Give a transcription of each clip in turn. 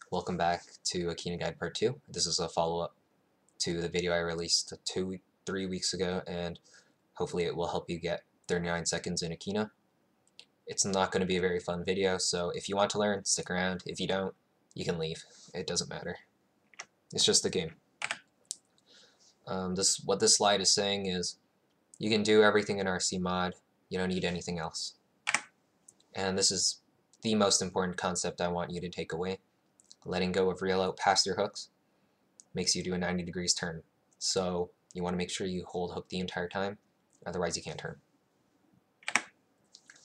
Welcome back to Akina Guide Part 2. This is a follow-up to the video I released 3 weeks ago, and hopefully it will help you get 39 seconds in Akina. It's not going to be a very fun video, so if you want to learn, stick around. If you don't, you can leave. It doesn't matter. It's just a game. What this slide is saying is you can do everything in RC mod. You don't need anything else. And this is the most important concept I want you to take away. Letting go of reel out past your hooks makes you do a 90 degrees turn. So you want to make sure you hold hook the entire time, otherwise you can't turn.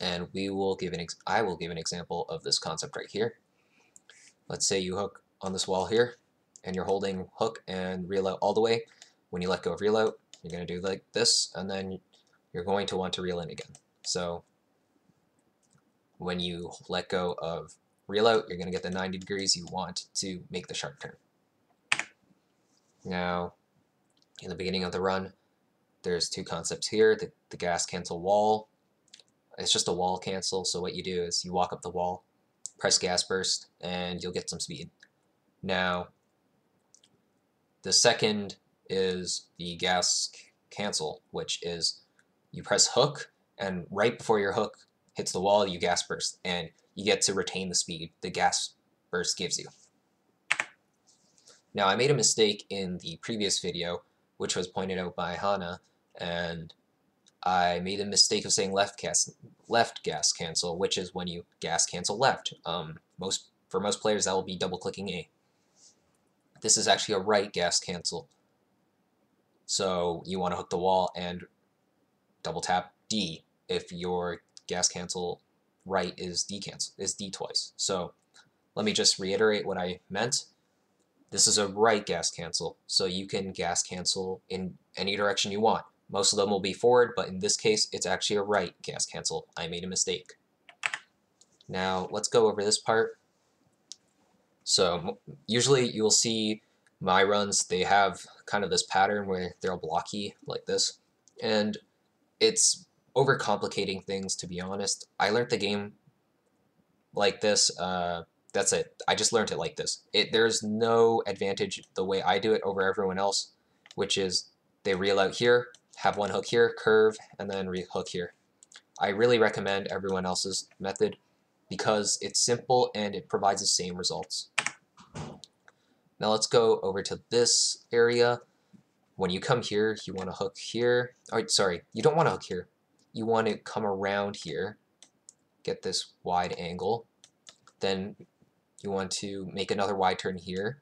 And I will give an example of this concept right here. Let's say you hook on this wall here, and you're holding hook and reel out all the way. When you let go of reel out, you're going to do like this, and then you're going to want to reel in again. So when you let go of reel out, you're going to get the 90 degrees you want to make the sharp turn. Now, in the beginning of the run, there's two concepts here. The gas cancel wall. It's just a wall cancel, so what you do is you walk up the wall, press gas burst, and you'll get some speed. Now, the second is the gas cancel, which is you press hook, and right before your hook hits the wall, you gas burst, and you get to retain the speed the gas burst gives you. Now, I made a mistake in the previous video, which was pointed out by Hana, and I made a mistake of saying left gas cancel, which is when you gas cancel left. For most players, that will be double clicking A. This is actually a right gas cancel. So you want to hook the wall and double tap D if your gas cancel right is D twice. So let me just reiterate what I meant. This is a right gas cancel, so you can gas cancel in any direction you want. Most of them will be forward, but in this case, it's actually a right gas cancel. I made a mistake. Now, let's go over this part. So, usually you'll see my runs, they have kind of this pattern where they're blocky, like this. And it's overcomplicating things, to be honest. I learned the game like this. That's it. I just learned it like this. There's no advantage the way I do it over everyone else, which is they reel out here, have one hook here, curve, and then re-hook here. I really recommend everyone else's method because it's simple and it provides the same results. Now let's go over to this area. When you come here, you want to hook here. Oh, sorry, you don't want to hook here. You want to come around here, get this wide angle. Then you want to make another wide turn here.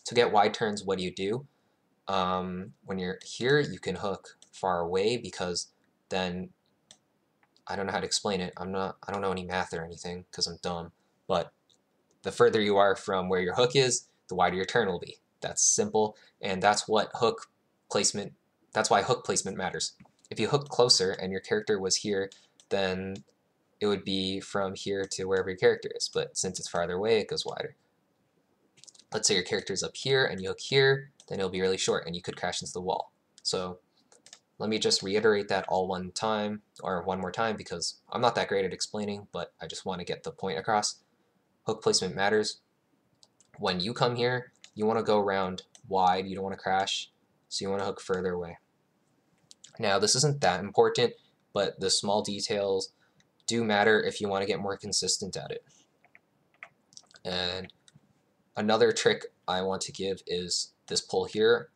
To get wide turns, what do? When you're here, you can hook far away because then, I don't know how to explain it. I don't know any math or anything because I'm dumb, but the further you are from where your hook is, the wider your turn will be. That's simple, and that's why hook placement matters. If you hook closer and your character was here, then it would be from here to wherever your character is, but since it's farther away, it goes wider. Let's say your character's up here and you hook here, then it'll be really short and you could crash into the wall. So let me just reiterate that all one more time because I'm not that great at explaining, but I just want to get the point across. Hook placement matters. When you come here, you want to go around wide, you don't want to crash, so you want to hook further away. Now, this isn't that important, but the small details do matter if you want to get more consistent at it. And another trick I want to give is this pull here.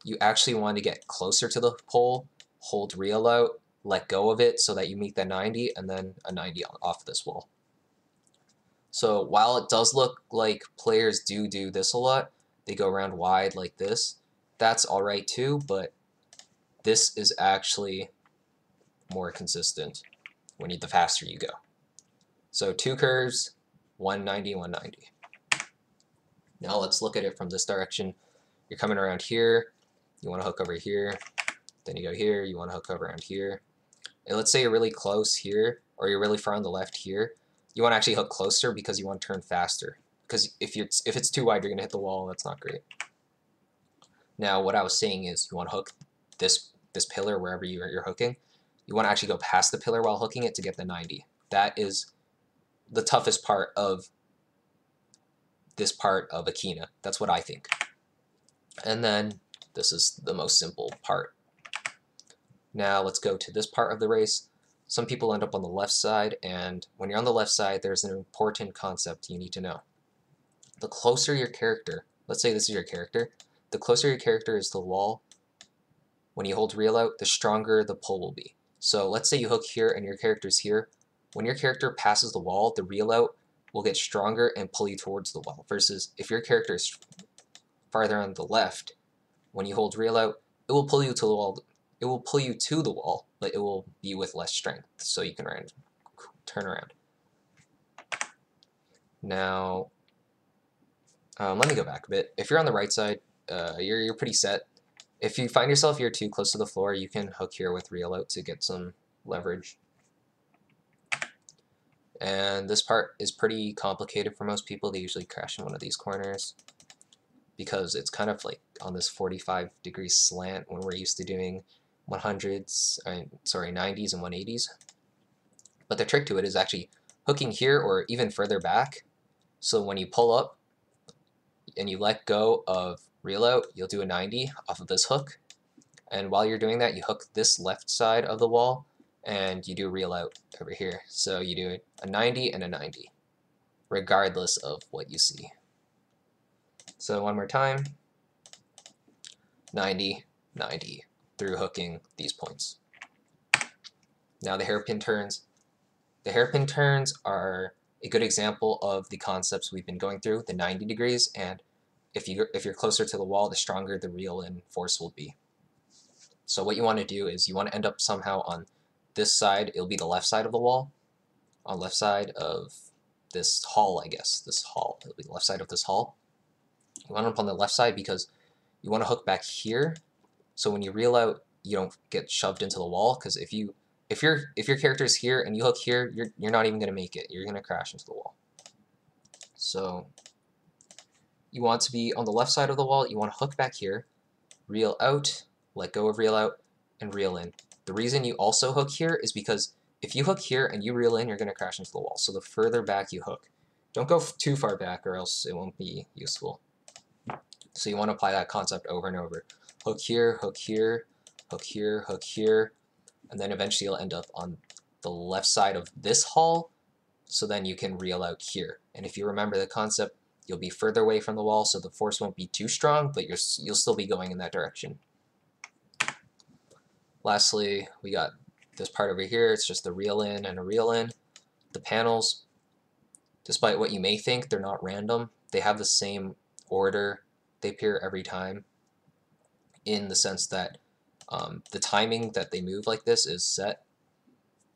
You actually want to get closer to the pole, hold reel out, let go of it so that you make that 90 and then a 90 off this wall. So while it does look like players do this a lot, they go around wide like this, that's alright too, but this is actually more consistent the faster you go. So 2 curves, 190, 190. Now let's look at it from this direction. You're coming around here, you want to hook over here, then you go here, you want to hook over around here. And let's say you're really close here, or you're really far on the left here. You want to actually hook closer because you want to turn faster. Because if it's too wide, you're going to hit the wall, that's not great. Now what I was saying is you want to hook this pillar wherever you're hooking. You want to actually go past the pillar while hooking it to get the 90. That is the toughest part of this part of Akina. That's what I think. And then this is the most simple part. Now let's go to this part of the race. Some people end up on the left side, and when you're on the left side, there's an important concept you need to know. The closer your character, let's say this is your character, the closer your character is to the wall, when you hold reel out, the stronger the pull will be. So let's say you hook here and your character's here. When your character passes the wall, the reel out will get stronger and pull you towards the wall, versus if your character is farther on the left, when you hold reel out, it will pull you to the wall. It will pull you to the wall, but it will be with less strength, so you can turn around. Now, let me go back a bit. If you're on the right side, you're pretty set. If you find yourself here too close to the floor, you can hook here with reel out to get some leverage. And this part is pretty complicated for most people. They usually crash in one of these corners because it's kind of like on this 45-degree slant when we're used to doing 90s and 180s. But the trick to it is actually hooking here or even further back. So when you pull up and you let go of reel out, you'll do a 90 off of this hook. And while you're doing that, you hook this left side of the wall and you do reel out over here. So you do a 90 and a 90, regardless of what you see. So one more time, 90, 90, through hooking these points. Now the hairpin turns. The hairpin turns are a good example of the concepts we've been going through, the 90 degrees, and if you're closer to the wall, the stronger the reel-in force will be. So what you want to do is you want to end up somehow on this side. It'll be the left side of the wall, on left side of this hall, I guess. This hall. It'll be the left side of this hall. You want to end up on the left side because you want to hook back here, so when you reel out, you don't get shoved into the wall. Because if your character is here and you hook here, you're not even going to make it. You're going to crash into the wall. So you want to be on the left side of the wall. You want to hook back here, reel out, let go of reel out, and reel in. The reason you also hook here is because if you hook here and you reel in, you're going to crash into the wall. So the further back you hook. Don't go too far back or else it won't be useful. So you want to apply that concept over and over. Hook here, hook here, hook here, hook here, and then eventually you'll end up on the left side of this hall, so then you can reel out here. And if you remember the concept, you'll be further away from the wall, so the force won't be too strong, but you'll still be going in that direction. Lastly, we got this part over here. It's just a reel in and a reel in. The panels, despite what you may think, they're not random. They have the same order. They appear every time, in the sense that the timing that they move like this is set.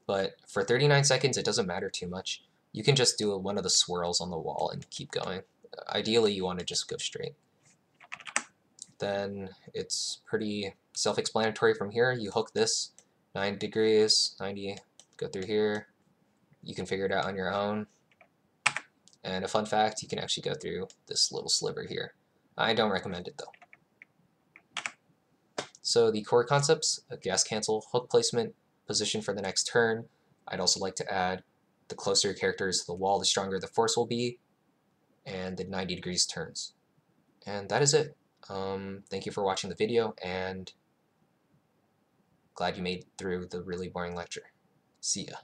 But for 39 seconds, it doesn't matter too much. You can just do one of the swirls on the wall and keep going. Ideally, you want to just go straight. Then it's pretty self-explanatory from here. You hook this 90 degrees, 90, go through here. You can figure it out on your own. And a fun fact, you can actually go through this little sliver here. I don't recommend it though. So the core concepts, a gas cancel, hook placement, position for the next turn. I'd also like to add the closer your character is to the wall, the stronger the force will be, and the 90 degrees turns. And that is it. Thank you for watching the video, and glad you made it through the really boring lecture. See ya.